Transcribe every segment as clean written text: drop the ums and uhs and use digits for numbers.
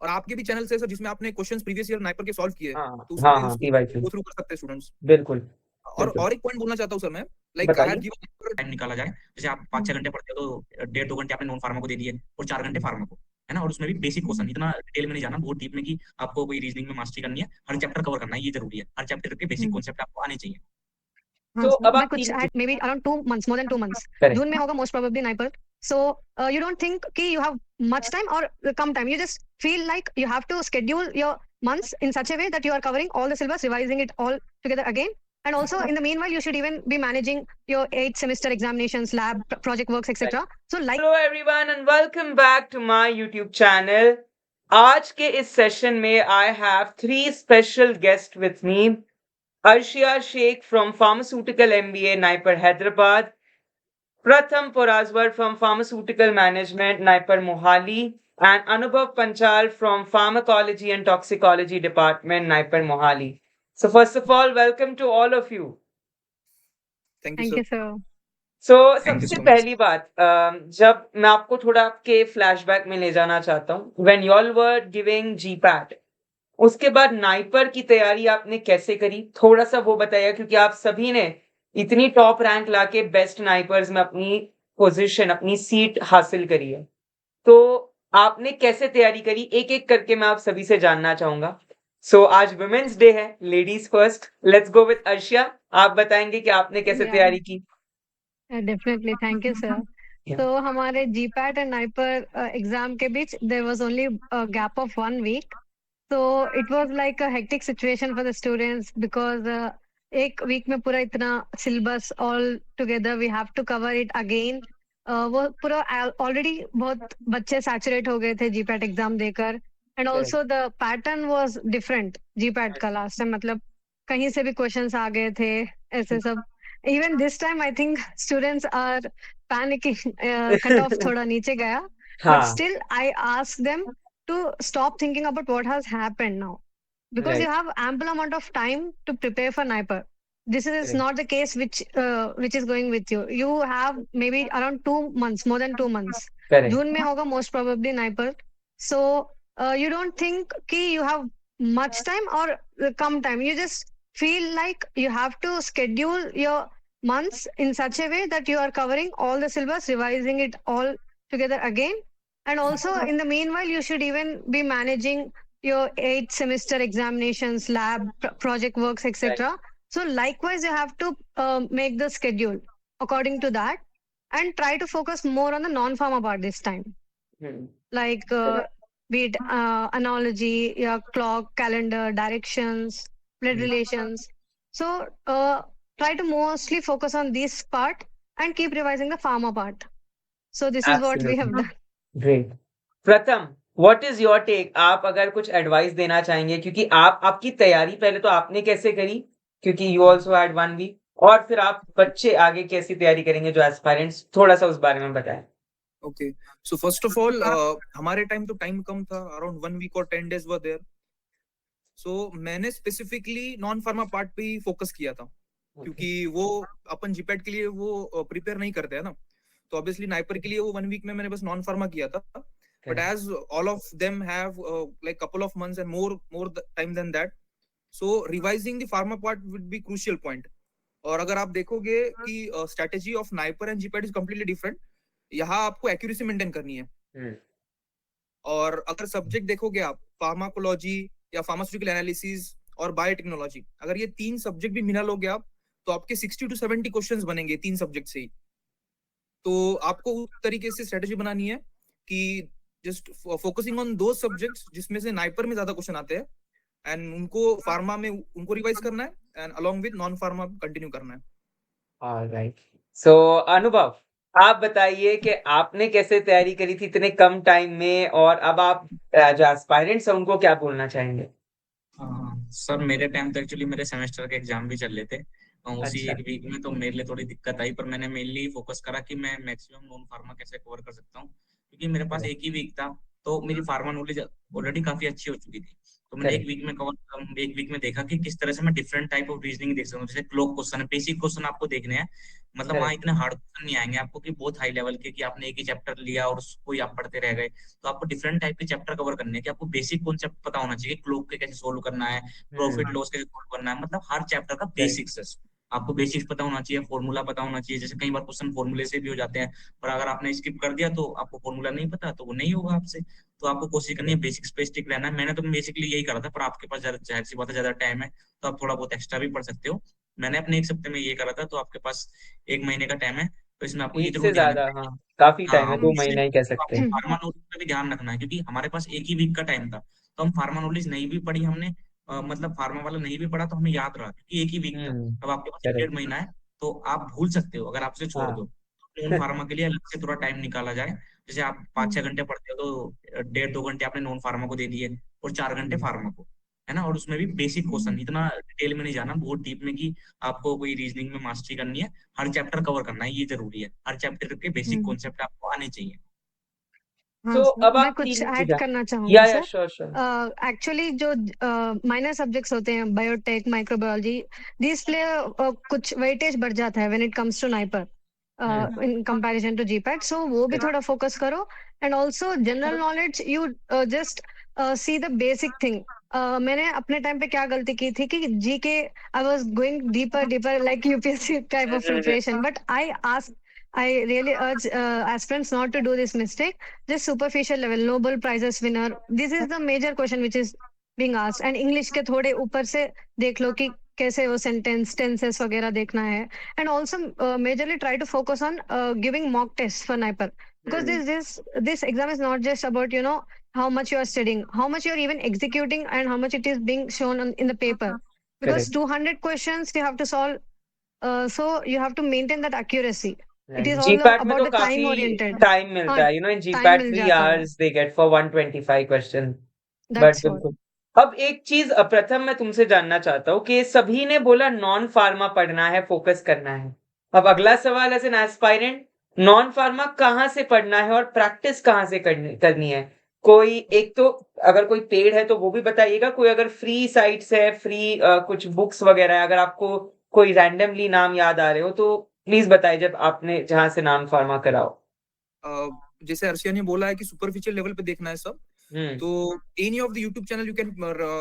और आपके भी चैनल से सर जिसमें आपने क्वेश्चंस प्रीवियस ईयर नाइपर के सॉल्व किए, हाँ तो हाँ उसमें हाँ, उसको PYQ गो थ्रू कर सकते हैं स्टूडेंट्स। बिल्कुल और बिल्कुल। और एक पॉइंट बोलना चाहता हूँ सर मैं, लाइक आई हैव बताइए। गिवन टाइम निकाला जाए, जैसे आप 5-6 घंटे पढ़ते हो तो 1.5-2 घंटे आपने नॉन फार्मा को दे दिए और 4 घंटे फार्मा को, है ना। और उसमें भी बेसिक क्वेश्चन, इतना डिटेल में नहीं जाना, बहुत डीप में कि आपको कोई रीजनिंग में मास्टरी करनी है, हर चैप्टर कवर करना है, ये जरूरी है। हर चैप्टर के बेसिक कॉन्सेप्ट आपको आने चाहिए। हाँ तो सर, अब मैं आप कुछ तीन maybe around 2 months, more than 2 months, करें। जून में होगा most probably NIPER. So you don't think कि you have much time or come time. You just feel like you have to schedule your months in such a way that you are covering all the syllabus, revising it all together again. And also in the meanwhile, you should even be managing your 8 semester examinations, lab, project works, etc. So like. Hello everyone and welcome back to my YouTube channel. आज के इस session में I have 3 special guest with me. Arshiya Shaikh from pharmaceutical MBA NIPER Hyderabad, Pratham Porazwar from Pharmaceutical Management, Naipur Mohali, and Anubhav Panchal from Pharmacology and Toxicology Department, Naipur Mohali. So first of all, welcome to all of you. Thank you Thank sir. you, sir. So Thank you सबसे so much. पहली बात, जब मैं आपको थोड़ा आपके flashback में ले जाना चाहता हूँ, when you all were giving GPAT, उसके बाद नाइपर की तैयारी आपने कैसे करी, थोड़ा सा वो बताइए, क्योंकि आप सभी ने इतनी टॉप रैंक लाके बेस्ट नाइपर्स में अपनी पोजीशन, अपनी सीट हासिल करी है, तो आपने कैसे तैयारी करी, एक एक करके मैं आप सभी से जानना चाहूंगा। सो आज वुमेन्स डे है, ladies first, let's go with Arshiya. आप बताएंगे कि आपने कैसे Yeah. तैयारी की। Definitely, thank you, sir. Yeah. तो हमारे GPAT and नाइपर एग्जाम के बीच there was only a gap of 1 week. So it was like a hectic situation for the students because एक week में पूरा इतना syllabus all together we have to cover it again. वो पूरा already बहुत बच्चे saturate हो गए थे GPAT एग्जाम देकर, and also the pattern was different GPAT का last time, मतलब कहीं से भी questions आ गए थे ऐसे सब. Even this time I think students are panicking. Cut off थोड़ा नीचे गया, but हाँ still I asked them to stop thinking about what has happened now, because you right have ample amount of time to prepare for NIPER. This is right not the case which is going with you. You have maybe around 2 months, more than 2 months. Correct जून में होगा most probably NIPER. So you don't think कि you have much time or come time. You just feel like you have to schedule your months in such a way that you are covering all the syllabus, revising it all together again. And also, in the meanwhile, you should even be managing your 8 semester examinations, lab, project works, etc. So, likewise, you have to make the schedule according to that and try to focus more on the non pharma part this time, like be it analogy, yeah, clock, calendar, directions, blood relations. So, try to mostly focus on this part and keep revising the pharma part. So, this is what we have absolutely done. Great. प्रथम, what is your take, आप अगर कुछ advice देना चाहेंगे, क्योंकि आपकी तैयारी पहले तो आपने कैसे करी, क्योंकि यू आल्सो हैड 1 वीक, और फिर आप बच्चे आगे कैसी तैयारी करेंगे जो एस्पायरेंट्स, थोड़ा सा उस बारे में बताएं। Okay, so first of all हमारे टाइम तो टाइम कम था, अराउंड 1 वीक और 10 डेज वर देयर। सो मैंने स्पेसिफिकली नॉन फार्मा पार्ट पे ही फोकस किया था, क्योंकि वो अपन जीपैट के लिए वो प्रिपेयर नहीं करते हैं ना, तो ऑब्वियसली नाइपर के लिए वो 1 वीक में मैंने बस नॉन फार्मा किया था। But as all of them have like couple of months and more time than that, so revising the pharma part would be crucial point. और अगर आप देखोगे कि strategy of NIPER and GPAT is completely different, यहाँ आपको accuracy maintain करनी है। और अगर सब्जेक्ट देखोगे आप, फार्माकोलॉजी या फार्मास्यूटिकल एनालिसिस और बायोटेक्नोलॉजी, अगर ये 3 सब्जेक्ट भी मिला लोगे आप, तो आपके 60 to 70 क्वेश्चंस बनेंगे 3 सब्जेक्ट से ही। तो आपको उस तरीके से स्ट्रेटेजी बनानी है कि जस्ट फोकसिंग ऑन दो सब्जेक्ट्स जिसमें से नाइपर में ज्यादा क्वेश्चन आते हैं, एंड उनको फार्मा में उनको रिवाइज करना है, and along with non pharma continue करना है। ऑलराइट। सो अनुभव, आप बताइए कि आपने कैसे तैयारी करी थी इतने कम टाइम में, और अब आप जो एस्पायरेंट्स हैं उनको क्या बोलना चाहेंगे। सर मेरे टाइम तो एक्चुअली मेरे सेमेस्टर के एग्जाम भी चल रहे थे, उसी अच्छा। एक वीक में तो मेरे लिए थोड़ी दिक्कत आई, पर मैंने मेनली फोकस करा कि मैं मैक्सिमम नॉन फार्मा कैसे कवर कर सकता हूँ, क्योंकि मेरे पास एक ही वीक था, तो मेरी फार्मा नॉलेज ऑलरेडी काफी अच्छी हो चुकी थी। तो मैंने एक वीक में देखा कि किस तरह से मैं डिफरेंट टाइप ऑफ रीजनिंग देख सकता हूँ। जैसे क्लॉक क्वेश्चन है, बेसिक क्वेश्चन आपको देखने हैं, मतलब वहाँ करेक्ट। इतने हार्ड क्वेश्चन नहीं आएंगे आपको कि बहुत हाई लेवल के, कि आपने एक ही चैप्टर लिया और उसको ही आप पढ़ते रह गए। तो आपको डिफरेंट टाइप के चैप्टर कवर करने हैं, कि आपको बेसिक कॉन्सेप्ट पता होना चाहिए, क्लोक के कैसे सोल्व करना है, प्रॉफिट लॉस कैसे सोल्व करना है, मतलब हर चैप्टर का करेक्ट। बेसिक्स है। आपको बेसिक्स पता होना चाहिए, फॉर्मूला पता होना चाहिए। जैसे कई बार क्वेश्चन फॉर्मूले से भी हो जाते हैं, पर अगर आपने स्किप कर दिया तो आपको फॉर्मूला नहीं पता तो वो नहीं होगा आपसे। तो आपको कोशिश करनी है बेसिक्स पे स्टिक रहना है। मैंने तो बेसिकली यही करा था, पर आपके पास ज्यादा, जाहिर सी बात है, ज्यादा टाइम है तो आप थोड़ा बहुत एक्स्ट्रा भी पढ़ सकते हो। मैंने अपने एक हफ्ते में ये करा था, तो आपके पास एक महीने का टाइम है, तो इसमें आपको ये एक जरूर से ध्यान ज्यादा, रखना है हाँ, कि काफी हाँ, टाइम है, आपको 2 महीना ही कह सकते आपको हैं। फार्मा नॉलेज पे भी ध्यान रखना है, क्योंकि हमारे पास एक ही वीक का टाइम था। तो हम फार्मा नॉलेज नहीं भी पढ़ी हमने, मतलब फार्मा वाला नहीं भी पढ़ा तो हमें याद रहा, क्योंकि एक ही वीक था। अब आपके पास एक डेढ़ करेक्ट। महीना है, तो आप भूल सकते हो अगर आपसे छोड़ हाँ। दो। नॉन फार्मा के लिए अलग से थोड़ा टाइम निकाला जाए। जैसे आप 5-6 घंटे पढ़ते हो, तो 1.5-2 घंटे आपने नॉन फार्मा को दे दिए और 4 घंटे फार्मा को, है ना। और उसमें भी बेसिक क्वेश्चन, इतना डिटेल में नहीं जाना बहुत डीप में कि आपको कोई रीजनिंग में मास्टरी करनी है। हर चैप्टर कवर करना है, ये जरूरी है। हर चैप्टर के बेसिक कॉन्सेप्ट आपको आने चाहिए। हाँ तो सर, अब मैं आप कुछ तीन ऐड चीजें, करना चाहूंगी या सर। Sure sure. एक्चुअली जो माइनर सब्जेक्ट्स होते हैं, बायोटेक, माइक्रोबायोलॉजी, दिस प्ले कुछ वेटेज बढ़ जाता है when it comes to NIPER in comparison to GPAT, so वो भी थोड़ा फोकस करो। And also general knowledge, you just see the basic thing. मैंने अपने टाइम पे क्या गलती की थी कि जी के I was going deeper deeper like UPSC type of preparation, but I ask, I really urge aspirants not to do this mistake. This superficial level, Nobel Prizes winner. This is the major question which is being asked. And English के थोड़े ऊपर से देख लो कि कैसे वो sentence, tenses वगैरह देखना है. And also majorly try to focus on giving mock tests for NIPER. Because this exam is not just about, you know, how much you are studying, how much you are even executing, and how much it is being shown in the paper. Because correct. 200 questions you have to solve, so you have to maintain that accuracy. It is all GPAT में about तो the काफी time oriented. Time मिलता हाँ, है, in time GPAT मिल 3 जाता है. Hours they get for 125 question. But that's what. बिल्कुल। अब एक चीज प्रथम मैं तुमसे जानना चाहता हूँ कि सभी ने बोला नॉन फार्मा पढ़ना है, फोकस करना है। अब अगला सवाल as an aspirant, non pharma कहाँ से पढ़ना है और प्रैक्टिस कहाँ से करनी है? कोई एक तो, अगर कोई पेड है तो वो भी बताइएगा, कोई अगर फ्री साइट्स है, फ्री कुछ बुक्स वगैरह है, अगर आपको कोई रैंडमली नाम याद आ रहे हो तो प्लीज बताइए, जब आपने जहां से नॉन फार्मा कराओ। जैसे अर्शिया ने बोला है कि सुपरफिशियल लेवल पे देखना है सब, तो any of the YouTube channel you can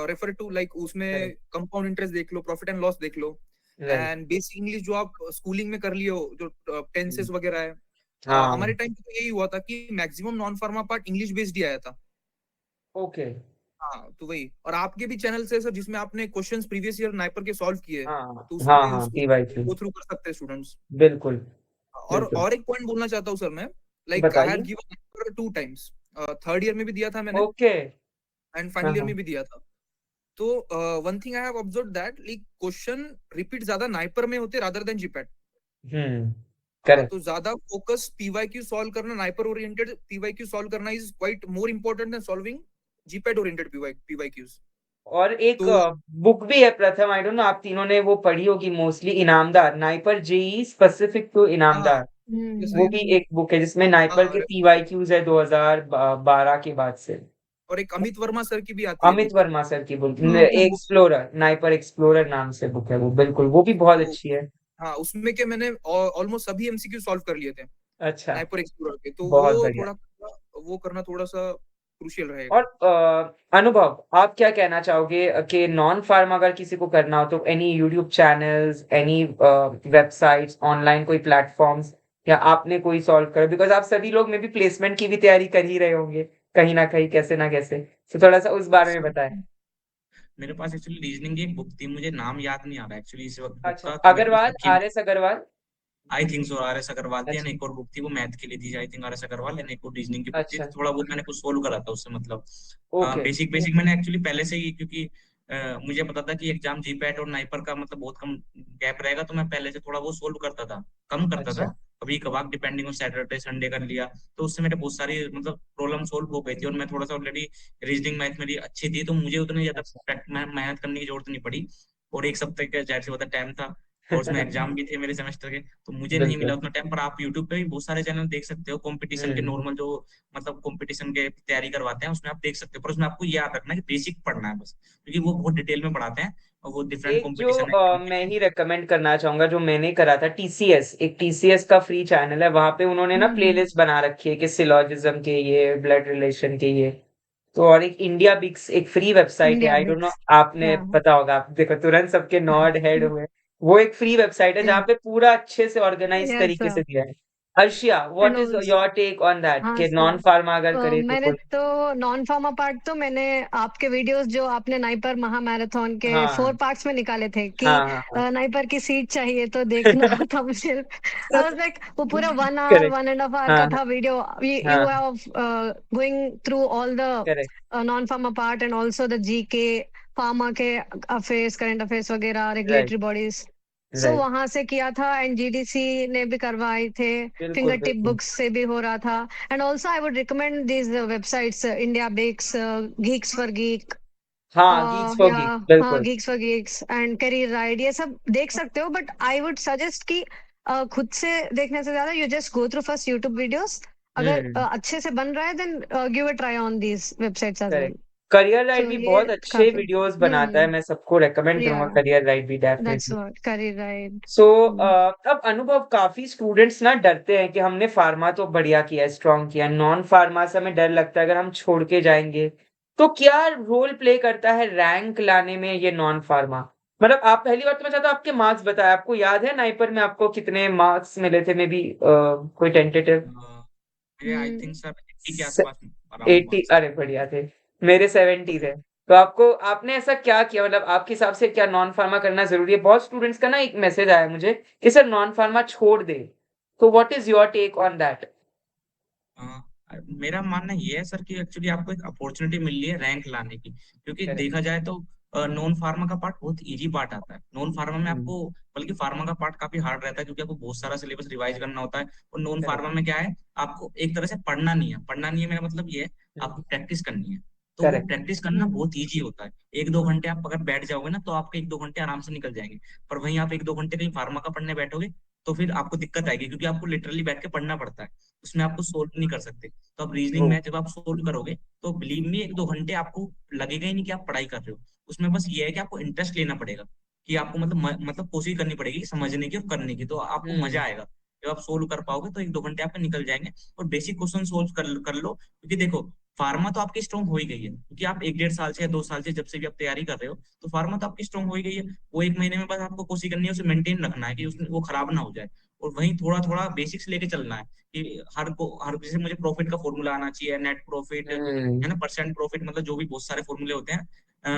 refer to, like उसमें कंपाउंड इंटरेस्ट देख लो, प्रॉफिट एंड लॉस देख लो, एंड बेसिक इंग्लिश जो आप स्कूलिंग में कर लिए हो, जो टेंसेस वगैरह है। हमारे टाइम पे तो यही हुआ था कि maximum non pharma part English based ही आया था। ओके। हाँ, तो वही। और आपके भी चैनल से सर, जिसमें आपने क्वेश्चंस प्रीवियस ईयर नाइपर के सॉल्व किए, हाँ तो उसमें हाँ भी हाँ, उसको पीवाईक्यू, गो थ्रू कर सकते हैं स्टूडेंट्स। बिल्कुल और बिल्कुल। और एक पॉइंट बोलना चाहता हूँ सर मैं, लाइक आई हैव बताइए। गिवन 2 टाइम्स, थर्ड ईयर में भी दिया था मैंने ओके। एंड हाँ फाइनल ईयर हाँ। में भी दिया था। तो one thing I have observe that, like question repeat ज्यादा नाइपर में होते रादर देन जीपैट। करेक्ट। तो ज्यादा फोकस पीवाईक्यू सॉल्व करना, नाइपर ओरिएंटेड पीवाईक्यू सॉल्व करना is quite more important than solving GPAT oriented PYQs. और एक तो बुक भी है प्रथम, आई डोंट नो आप तीनों ने वो पढ़ी होगी mostly, Inamdar, NIPER JEE specific to हाँ, इनामदार। वो भी एक बुक है जिसमें नाइपर के पीवाईक्यूज है 2012 के बाद से। और एक अमित वर्मा सर की भी आती है अमित बुक। वर्मा सर की बुक, वो एक्सप्लोरर, नाइपर एक्सप्लोरर नाम से बुक है वो, बिल्कुल वो भी बहुत तो अच्छी है। हाँ, उसमें के मैंने ऑलमोस्ट सभी एमसीक्यू सॉल्व कर लिए थे अच्छा, नाइपर एक्सप्लोरर के, तो बहुत वो बढ़िया। थोड़ा वो करना थोड़ा सा क्रूशियल और रहेगा। अनुभव, आप क्या कहना चाहोगे कि नॉन फार्मा अगर किसी को करना हो तो any YouTube channels, any websites, online कोई प्लेटफॉर्म्स, या आपने कोई सॉल्व कर, बिकॉज आप सभी लोग में भी प्लेसमेंट की भी तैयारी कर ही रहे होंगे कहीं ना कहीं, कैसे ना कैसे, तो थोड़ा सा उस बारे में बताएं। मेरे पास एक्चुअली रीजनिंग की एक बुक थी, मुझे नाम याद नहीं आ रहा एक्चुअली इस वक्त बुक अच्छा, का, तो मेरे पास अग्रवाल, रखी हुई। RS Agarwal. I think so R S Agarwal थी, एंड अच्छा एक और बुक थी वो मैथ के लिए थी, I think R S Agarwal, and एक और रीजनिंग की बुक थी। अच्छा। थोड़ा बहुत मैंने कुछ सोल्व करा था उससे, मतलब ओके। बेसिक बेसिक मैंने एक्चुअली पहले से ही, क्योंकि मुझे पता था कि एग्जाम जीपैट और नाइपर का मतलब बहुत कम गैप रहेगा, तो मैं पहले से थोड़ा बहुत सोल्व करता था, कम करता था, अच्छा। कभी कभार डिपेंडिंग ऑन सैटरडे संडे कर लिया। तो उससे मेरे बहुत सारी मतलब प्रॉब्लम सोल्व हो गई थी, और मैं थोड़ा सा ऑलरेडी रीजनिंग मैथ मेरी अच्छी थी, तो मुझे उतनी ज्यादा अच्छा। मेहनत करने की जरूरत नहीं पड़ी। और एक सप्ताह का जाहिर सी बात है टाइम था, और उसमें एग्जाम भी थे मेरे सेमेस्टर के, तो मुझे नहीं मिला बिल्कुल। उतना टाइम। पर आप यूट्यूब पे भी बहुत सारे चैनल देख सकते हो, कंपटीशन के हम्म। नॉर्मल जो मतलब कंपटीशन के तैयारी करवाते हैं, उसमें आप देख सकते हो। पर उसमें आपको ये याद रखना है कि बेसिक पढ़ना है बस, क्योंकि वो बहुत डिटेल में पढ़ाते हैं। और वो डिफरेंट एक जो कंपटीशन है मैं ही रेकमेंड करना चाहूंगा, जो मैंने करा था, टीसीएस, एक टीसीएस का फ्री चैनल है, वहां पे उन्होंने ना हम्म प्लेलिस्ट बना रखी है कि सिलॉजिज्म के ये, ब्लड रिलेशन के ये। तो और एक इंडिया बिक्स एक फ्री वेबसाइट है, इंडिया आई डोंट नो, बिक्स आपने या पता होगा, आप देखो तुरंत सबके नॉड हेड हुए। वो एक फ्री वेबसाइट है या जहाँ पे पूरा अच्छे से ऑर्गेनाइज यस तरीके से दिया है। Arshia, and what is also your take on that हाँ कि नॉन सर फार्मा अगर करे तो मैंने कोई? तो नॉन फार्मा पार्ट तो मैंने आपके वीडियोस जो आपने नाइपर महा मैराथन के हाँ 4 पार्ट्स में निकाले थे कि हाँ हाँ हाँ। नाइपर की सीट चाहिए तो देखना था मुझे आई वाज लाइक वो पूरा 1 आवर करेक्ट। 1.5 आवर हाँ का था वीडियो यू हाँ। Have going through all the correct. Non pharma part and also the GK pharma के अफेयर्स करंट अफेयर्स वगैरह right. Regulatory bodies so right. वहां से किया था एंड जीडीसी ने भी करवाए थे बिल्कुल फिंगर टिप बिल्कुल। बुक्स से भी हो रहा था and also I would recommend these websites India Bakes Geeks for Geek हाँ, गीक्स फॉर या गीक, हाँ बिल्कुल। Geeks for Geeks and Career Ride ये सब देख सकते हो बट I would suggest कि खुद से देखने से ज्यादा you just go through first YouTube videos अगर हम्म। अच्छे से बन रहा है then give a try on these websites as well correct. Career right so भी ये बहुत अच्छे काफी वीडियोस बनाता है, मैं सबको रेकमेंड करूंगा yeah करियर राइट भी that's definitely. what Career Ride सो अब अनुभव, काफी स्टूडेंट्स ना डरते हैं कि हमने फार्मा तो बढ़िया किया, स्ट्रांग किया, नॉन फार्मा से हमें डर लगता है अगर हम छोड़ के जाएंगे तो क्या रोल प्ले करता है रैंक लाने में ये नॉन फार्मा? मतलब आप, पहली बार तो मैं चाहता हूँ आपके मार्क्स बताएं, आपको याद है नाइपर में आपको कितने मार्क्स मिले थे? मे बी कोई टेंटेटिव? मेरे आई थिंक सर 80 के स आसपास अराउंड 80? मार्क्स। अरे बढ़िया थे, मेरे 70 थे। तो आपको, आपने ऐसा क्या किया, मतलब आपके हिसाब से क्या नॉन फार्मा करना ज़रूरी है? बहुत स्टूडेंट्स का ना एक मैसेज आया मुझे कि सर नॉन फार्मा छोड़ दें, तो what is your take on that? मेरा मानना ये है सर कि एक्चुअली आपको एक अपॉर्चुनिटी मिल रही है रैंक लाने की, क्योंकि करेक्ट। देखा जाए तो नॉन फार्मा का पार्ट बहुत इजी पार्ट आता है। नॉन फार्मा में हुँ, आपको, बल्कि फार्मा का पार्ट काफी हार्ड रहता है क्योंकि आपको बहुत सारा सिलेबस रिवाइज करना होता है। और नॉन करेक्ट। फार्मा में क्या है, आपको एक तरह से पढ़ना नहीं है। पढ़ना नहीं है मेरा मतलब ये है, हुँ, आपको प्रैक्टिस करनी है। तो वो करेक्ट। प्रैक्टिस करना बहुत ईजी होता है। 1-2 घंटे आप अगर बैठ जाओगे ना तो आपके 1-2 घंटे आराम से निकल जाएंगे। पर वहीं आप 1-2 घंटे कहीं फार्मा का पढ़ने बैठोगे तो फिर आपको दिक्कत आएगी, क्योंकि आपको लिटरली बैठ के पढ़ना पड़ता है। उसमें आपको सोल्व नहीं कर सकते। तो अब रीजनिंग ट्रू। में जब आप सोल्व करोगे तो बिलीव मी 1-2 घंटे आपको लगेगा ही नहीं कि आप पढ़ाई कर रहे हो। उसमें बस ये है कि आपको इंटरेस्ट लेना पड़ेगा, कि आपको मतलब कोशिश करनी पड़ेगी समझने की और करने की, तो आपको मजा हुँ, आएगा। जब आप सोल्व कर पाओगे तो 1-2 घंटे आपके निकल जाएंगे। और बेसिक क्वेश्चन सोल्व कर लो, क्योंकि देखो फार्मा तो आपकी स्ट्रॉन्ग हो ही गई है, क्योंकि आप 1-1.5 साल से या 2 साल से जब से भी आप तैयारी कर रहे हो, तो फार्मा तो आपकी स्ट्रॉन्ग हो ही गई है। वो 1 महीने में बस आपको कोशिश करनी है उसे मेंटेन रखना है कि उसमें वो खराब ना हो जाए। और वहीं थोड़ा थोड़ा बेसिक्स लेके चलना है कि हर जैसे मुझे प्रॉफिट का फॉर्मूला आना चाहिए, नेट प्रॉफिट हुँ, है ना, परसेंट प्रॉफिट, मतलब जो भी बहुत सारे फॉर्मूले होते हैं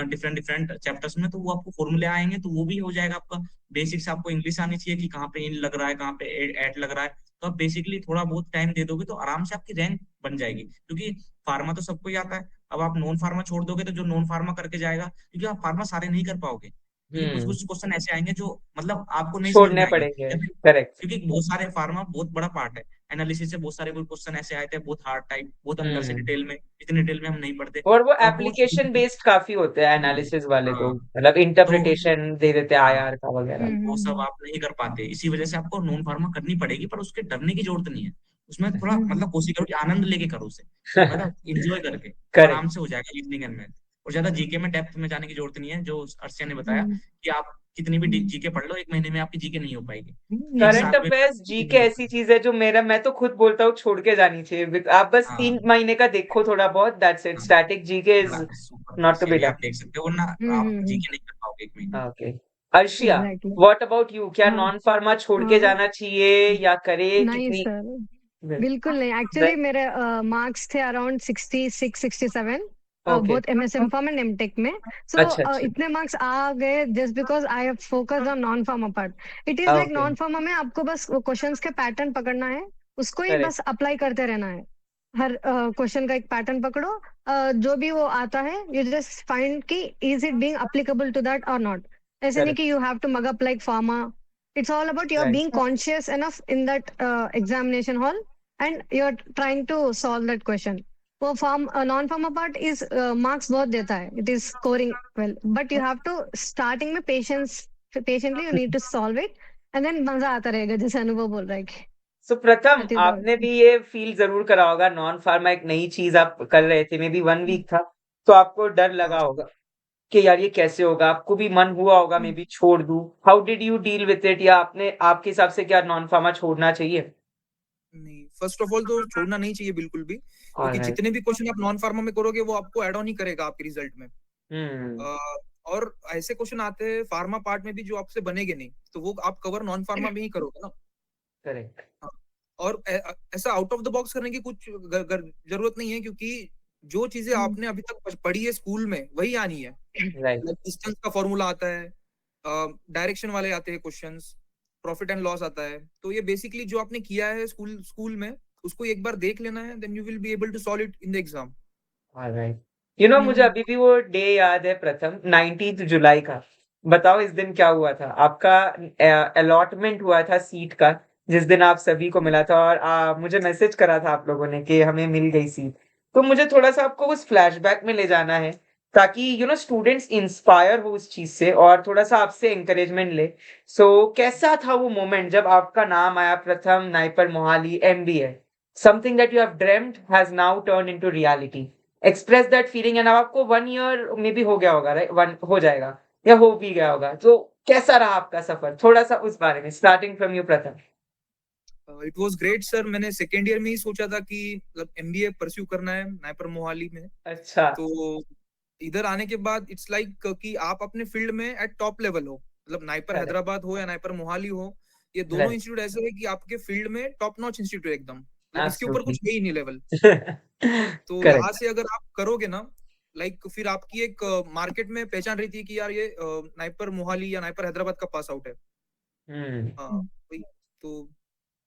डिफरेंट डिफरेंट चैप्टर्स में, तो वो आपको फॉर्मूले आएंगे तो वो भी हो जाएगा आपका। बेसिक्स आपको इंग्लिश आनी चाहिए कि कहाँ पे इन लग रहा है, कहाँ पे एट लग रहा है। तो आप बेसिकली थोड़ा बहुत टाइम दे दोगे तो आराम से आपकी रैंक बन जाएगी, क्योंकि फार्मा तो सबको ही आता है। अब आप नॉन फार्मा छोड़ दोगे तो जो नॉन फार्मा करके जाएगा, क्योंकि आप फार्मा सारे नहीं कर पाओगे, क्योंकि कुछ हुँ, कुछ क्वेश्चन ऐसे आएंगे जो मतलब आपको नहीं समझ में छोड़ने आएंगे, पड़ेंगे, या फिर करेक्ट। क्योंकि बहुत सारे फार्मा बहुत बड़ा पार्ट है। एनालिसिस से बहुत सारे कोई क्वेश्चन ऐसे आए थे बहुत हार्ड टाइप, बहुत अंदर से हुँ, डिटेल में, इतनी डिटेल में हम नहीं पढ़ते, और वो तो आपको वो एप्लीकेशन बेस्ड काफ़ी होते हैं एनालिसिस वाले तो, हाँ, मतलब तो इंटरप्रिटेशन दे देते हैं हाँ, आईआर का वगैरह। वो सब आप नहीं कर पाते, इसी वजह से आपको नॉन फार्मा करनी पड़ेगी। पर उसके डरने की जरूरत नहीं है। उसमें थोड़ा मतलब कोशिश करो कि आनंद लेके करो उसे, मतलब इंजॉय करके, तो आराम करेक्ट। से हो जाएगा रीजनिंग एंड मैथ। और ज्यादा जीके में डेप्थ में जाने की जरूरत नहीं है, जो अर्चना ने बताया कि आप कितनी भी जीके पढ़ लो 1 महीने में आपकी जीके नहीं हो पाएगी। एक करंट साल में अफेयर्स जीके जीके नहीं हो ऐसी पाएगी। चीज है जो मेरा, मैं तो खुद बोलता हूँ छोड़ के जानी चाहिए। आप बस हाँ 3 महीने का देखो थोड़ा बहुत, दैट्स इट। हाँ, स्टैटिक जीके इज बड़ा सुपर, नॉट बस टू ये बी भी डन। आप देख सकते हो, वरना आप जीके नहीं कर पाओगे 1 महीने में। Okay. Arshia, exactly what about you? क्या हाँ नॉन फार्मा छोड़ के हाँ जाना चाहिए या करे? नहीं कितनी? सर बिल्कुल नहीं एक्चुअली मेरे मार्क्स थे around 66-67 okay. Both MSM form and MTech में सो अच्छा अच्छा। इतने मार्क्स आ गए just because I have focused on non pharma part it is like okay. Non pharma में आपको बस वो क्वेश्चंस के पैटर्न पकड़ना है उसको ही करेक्ट। बस अप्लाई करते रहना है हर क्वेश्चन का एक पैटर्न पकड़ो जो भी वो आता है यू जस्ट फाइंड कि is it being applicable to that और नॉट ऐसे नहीं करेक्ट। कि you have to mug up like pharma it's all about you're right. being conscious enough in that examination hall and you're trying to solve that question वो form non pharma part is marks बहुत देता है it is scoring well but you have to starting में patiently you need to solve it and then मजा आता रहेगा जैसे अनुभव बोल रहा है कि सो प्रथम, दैट इज आपने भी ये फील जरूर करा होगा, नॉन फार्मा एक नई चीज आप कर रहे थे, मे बी 1 वीक था, तो आपको डर लगा हाँ होगा। कि यार ये कैसे होगा? आपको भी मन हुआ होगा मे बी छोड़ दूँ। How did you deal with it या आपके हिसाब से क्या नॉन फार्मा छोड़ना चाहिए? नहीं, फर्स्ट ऑफ ऑल तो छोड़ना नहीं चाहिए बिल्कुल भी, क्योंकि ऑलराइट। जितने भी क्वेश्चन आप नॉन फार्मा में करोगे वो आपको ऐड ऑन ही करेगा आपके रिजल्ट में। हुँ, और ऐसे क्वेश्चन आते हैं फार्मा पार्ट में भी जो आपसे बनेगे नहीं, तो वो आप कवर नॉन फार्मा में ही करोगे ना। करेक्ट। हाँ, और ऐसा आउट ऑफ द बॉक्स करने की कुछ जरूरत नहीं है, क्योंकि जो चीजें आपने अभी तक पढ़ी है स्कूल में वही आनी है। राइट। लाइक डिस्टेंस का फॉर्मूला आता है, डायरेक्शन वाले आते हैं क्वेश्चंस, प्रॉफिट एंड लॉस आता है। तो ये बेसिकली जो आपने किया है स्कूल स्कूल में, उसको एक बार देख लेना है, then you will be able to solve it in the exam. Alright. मुझे अभी भी वो डे याद है प्रथम 19th जुलाई का। बताओ इस दिन क्या हुआ था? आपका अलॉटमेंट हुआ था सीट का, जिस दिन आप सभी को मिला था और मुझे मैसेज करा था आप लोगों ने कि हमें मिल गई सीट। तो मुझे थोड़ा-सा आपको उस फ्लैशबैक में ले जाना है, ताकि स्टूडेंट्स इंस्पायर हो उस चीज़ से और थोड़ा-सा आपसे एनकरेजमेंट ले। कैसा था वो मोमेंट जब आपका नाम आया प्रथम NIPER Mohali MBA? Something that you have dreamed has now turned into reality. Express that feeling and अब आपको 1 ईयर मे बी हो गया होगा, राइट? 1 हो जाएगा या हो भी गया होगा। तो कैसा रहा आपका सफर? थोड़ा-सा उस बारे में स्टार्टिंग फ्रॉम यू प्रथम। It was great sir. मैंने सेकेंड ईयर में ही सोचा था कि मतलब एमबीए परस्यू करना है नाइपर मोहाली में। अच्छा, तो इधर आने के बाद इट्स लाइक कि आप अपने फील्ड में एट टॉप लेवल हो, मतलब नाइपर करेक्ट, हैदराबाद हो या नाइपर मोहाली हो, ये दोनों राइट, इंस्टीट्यूट ऐसे है कि आपके फील्ड में टॉप नॉच इंस्टीट्यूट है एकदम, मतलब इसके ऊपर एब्सोल्युटली। कुछ है ही नहीं लेवल। तो यहाँ करेक्ट। से अगर आप करोगे ना, लाइक फिर आपकी एक मार्केट में पहचान रहती है कि यार ये नाइपर मोहाली या नाइपर हैदराबाद का पास आउट है। हुँ। हाँ, वही तो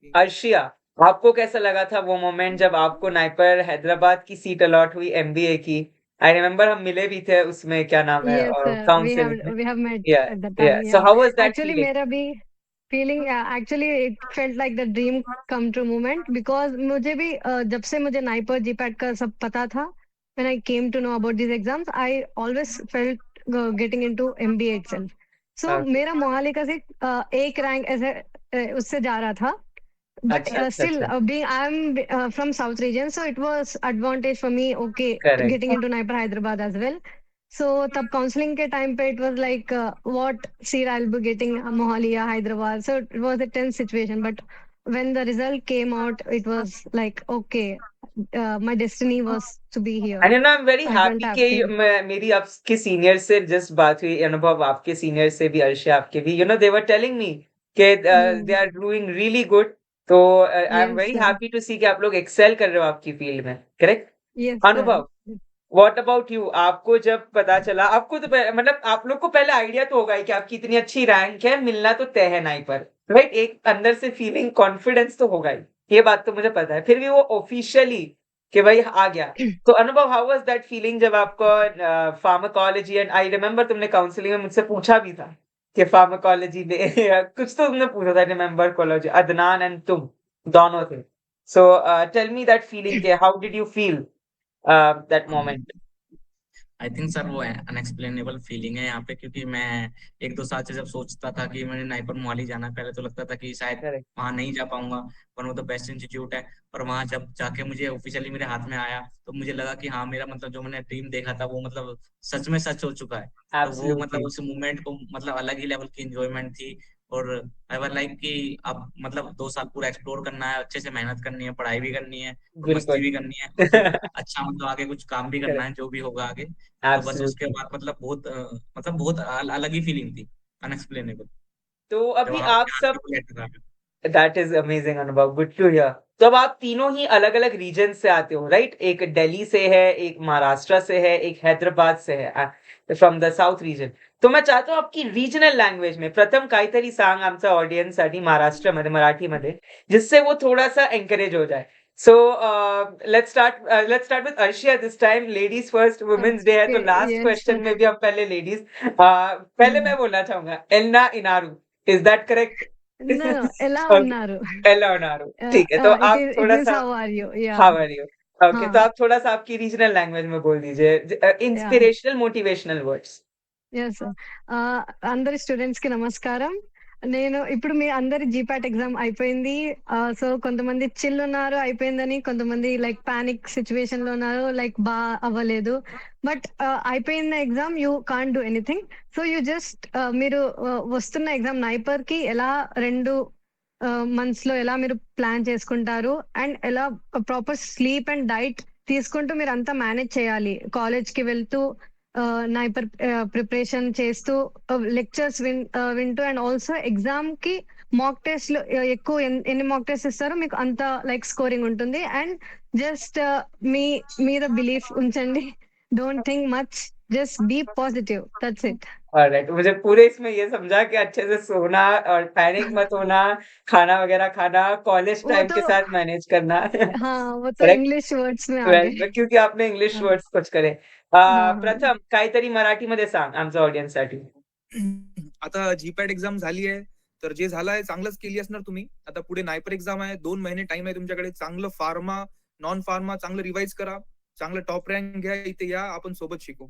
ये- अर्शिया, आपको कैसा लगा था वो मोमेंट जब आपको नाइपर हैदराबाद की सीट अलॉट हुई एमबीए की? आई रिमेंबर हम मिले भी थे उसमें क्या नाम है Yes, sir. काउंसलिंग में। We have met या at that या time. So Yeah. How was that Actually, feeling? मेरा भी feeling actually it felt like the dream come true moment because मुझे भी जब से मुझे नाइपर जीपैट का सब पता था, when I came to know about these exams, I always felt getting into MBA itself. So okay. मेरा मोहाली का सिर्फ एक रैंक ऐसे उससे जा रहा था. But अच्छा, अच्छा, still, अच्छा। being I'm from South region, so it was advantage for me. Okay, correct, getting into Naipur Hyderabad as well. So तब counseling के time पे it was like what seat I'll be getting Mohali या Hyderabad. So it was a tense situation. But when the result came out, it was like okay, my destiny was to be here. And I am very So I felt happy कि happy. मेरी आपके senior से just बात हुई, अनुभव आपके senior से भी, अर्शिया आपके भी, दे वर टेलिंग मी कि they are doing really good. तो I am Yes, very sir. Happy to see कि आप लोग एक्सेल कर रहे हो आपकी फील्ड में, करेक्ट? Yes, sir. अनुभव, व्हाट अबाउट यू? आपको जब पता चला, आपको तो मतलब आप लोग को पहले आइडिया तो होगा ही कि आपकी इतनी अच्छी रैंक है, मिलना तो तय है नाइपर, राइट? एक अंदर से फीलिंग, कॉन्फिडेंस तो होगा ही, ये बात तो मुझे पता है। फिर भी वो ऑफिशियली कि भाई आ गया। तो अनुभव, हाउ वाज दैट फीलिंग जब आपको फार्माकोलॉजी, एंड आई रिमेंबर तुमने काउंसलिंग में मुझसे पूछा भी था कि फार्माकोलॉजी में कुछ तो तुमने पूछा था, रिमेंबर कोलॉजी, अदनान एंड तुम दोनों थे। So tell me that feeling के how did you feel that moment? I think sir वो अनएक्सप्लेनेबल फीलिंग है यहाँ पे, क्योंकि मैं 1-2 साल से जब सोचता था कि मैंने नाइपर मोहाली जाना है, पहले तो लगता था कि शायद करेक्ट, वहां नहीं जा पाऊंगा, पर वो तो बेस्ट इंस्टीट्यूट है। और वहां जब जाके मुझे ऑफिशियली मेरे हाथ में आया, तो मुझे लगा कि हाँ, मेरा मतलब जो मैंने ड्रीम देखा था वो मतलब सच में सच हो चुका है। तो वो मतलब एब्सोल्युटली, उस मोमेंट को मतलब अलग ही लेवल की एंजॉयमेंट थी। और आई वाज लाइक कि अब मतलब 2 साल पूरा एक्सप्लोर करना है, अच्छे से मेहनत करनी है, पढ़ाई भी करनी है और मस्ती बिल्कुल। भी करनी है, और फिर अच्छा मतलब आगे कुछ काम भी करना करेक्ट, है जो भी होगा आगे। तो बस उसके एब्सोल्युटली। बाद मतलब बहुत मतलब बहुत अलग ही फीलिंग थी, अनएक्सप्लेनेबल, तो जब अभी वहां आप अपने हाथ सब, में कोई लेटर आ गया। दैट इज अमेजिंग अनुभव, गुड टू हियर। तो अब आप तीनों ही अलग-अलग रीजन से आते हो, राइट? एक दिल्ली से है, एक महाराष्ट्र से है, एक हैदराबाद से है, फ्रॉम द साउथ रीजन। तो मैं चाहता हूँ आपकी रीजनल लँग्वेज में प्रथम काहीतरी सांग आमच्या ऑडियन्ससाठी महाराष्ट्रामध्ये, मराठीमध्ये, जिससे वो थोड़ा-सा एन्करेज हो जाए। So let's start with Arshia this time. Ladies first, women's day है तो Okay. Last Yes, question sir. में भी हम पहले लेडीज। पहले मैं बोलना चाहूँगा एल्ना इनारू, is that correct? No, no. ఎలా ओके, ఉన్నారు? एला उनारू, ठीक है। तो It आप is. It means थोड़ा-सा, how are you? Yeah. How are you? Okay, तो हाँ. आप थोड़ा-सा आपकी रीजनल लैंग्वेज में बोल दीजिए, Yeah. Inspirational, motivational words. Yes, sir. అందరి స్టూడెంట్స్ కి నమస్కారం. నేను ఇప్పుడు మీ అందరి జీపాట్ ఎగ్జామ్ అయిపోయింది. సో కొంతమంది చిల్ ఉన్నారు అయిపోయిందని, కొంతమంది లైక్ పానిక్ సిచ్యువేషన్ లో ఉన్నారు లైక్ అవ్వలేదు. బట్ అయిపోయిన exam you can't do anything. So you just మీరు వస్తున్న ఎగ్జామ్ నైపర్ కి ఎలా 2 మంత్స్ లో ఎలా మీరు ప్లాన్ చేసుకుంటారు అండ్ ఎలా ప్రాపర్ స్లీప్ అండ్ డైట్ తీసుకుంటూ మీరు అంతా మేనేజ్ చేయాలి. కాలేజ్ కి వెళ్తూ నైపర్ ప్రిపరేషన్ చేస్తూ లెక్చర్స్ వింటూ అండ్ ఆల్సో ఎగ్జామ్ కి మాక్ టెస్ట్ లో ఎక్కువ ఎన్ని మాక్ టెస్ట్ ఇస్తారో మీకు అంత లైక్ స్కోరింగ్ ఉంటుంది. అండ్ జస్ట్ మీ మీద బిలీఫ్ ఉంచండి. Don't think much, just be positive, that's it. Alright, मुझे पूरे इसमें ये समझा कि अच्छे से सोना और पैनिक मत होना, खाना वगैरह खाना, कॉलेज वो टाइम के तो साथ मैनेज करना। हाँ, वो तो करेक्ट? इंग्लिश वर्ड्स में आ वेल, गए. क्योंकि आपने इंग्लिश हाँ. वर्ड्स कुछ करे. हाँ. प्रथम काहीतरी मराठीमध्ये सांग आमच्या ऑडियन्ससाठी. आता जीपॅट एक्झाम झाली आहे, तर जे झालं आहे चांगलंच केली असणार तुम्ही. आता पुढे नायपर एक्झाम आहे, 2 महिने टाइम आहे तुमच्याकडे. चांगलं फार्मा, नॉन फार्मा चांगलं रिवाइज करा, चांगलं टॉप रँक घ्या. इथे या, आपण सोबत शिकू.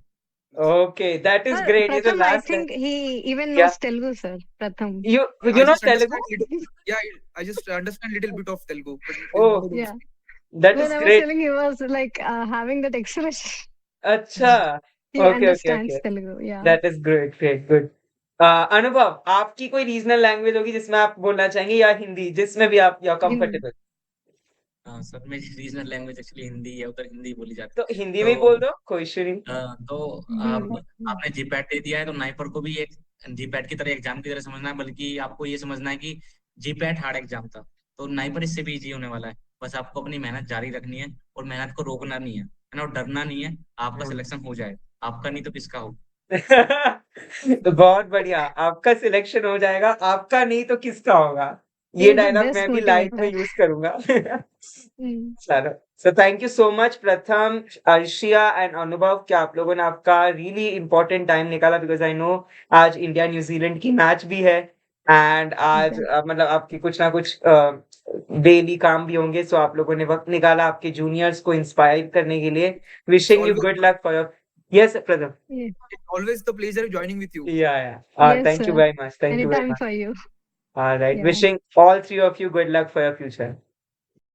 Okay, that is great. ये जो Pratham, I last think he even Yeah. knows Telugu, sir. Pratham. you I know just Telugu? understand I just understand little bit of Telugu, but it is Oh. not able to Yeah. speak. That When is I was great. telling he was like having that expression. अच्छा. He Okay, understands okay. Telugu. Yeah. That is great, good. अनुभव, आपकी कोई regional language होगी जिसमें आप बोलना चाहेंगे, या हिंदी जिसमें भी आप या कंफर्टेबल? सर मेरी रीजनल लैंग्वेज एक्चुअली हिंदी है, उधर हिंदी बोली जाती तो है। हिंदी में ही बोल दो, कोई इश्यू नहीं. तो अब आपने जीपैट दे दिया है, तो नाइपर को भी एक जीपैट की तरह एग्जाम की तरह समझना है, बल्कि आपको ये समझना है कि जीपैट हार्ड एग्जाम था, तो नाइपर इससे भी इजी होने वाला है। बस आपको अपनी मेहनत जारी रखनी है और मेहनत को रोकना नहीं है ना, और डरना नहीं है। आपका सिलेक्शन हो जाए, आपका नहीं तो किसका हो। तो बहुत बढ़िया, आपका सिलेक्शन हो जाएगा, आपका नहीं तो किसका होगा. He ये is the डायलॉग best मैं भी लाइफ में motivator. यूज करूंगा. Hmm. चलो, so thank you so much प्रथम, अर्शिया एंड अनुभव, कि आप लोगों ने आपका रियली इंपॉर्टेंट टाइम निकाला, बिकॉज आई नो आज इंडिया न्यूजीलैंड की मैच भी है, एंड आज Okay. मतलब आपकी कुछ ना कुछ डेली काम भी होंगे, सो आप लोगों ने वक्त निकाला आपके जूनियर्स को इंस्पायर करने के लिए. Wishing you Always- good luck for your. Yes प्रथम. Yeah. It's always the pleasure joining with you. Yeah. Yes, Thank you sir. very much. Thank you very Anytime much. for you. All right. Yeah. Wishing all three of you good luck for your future.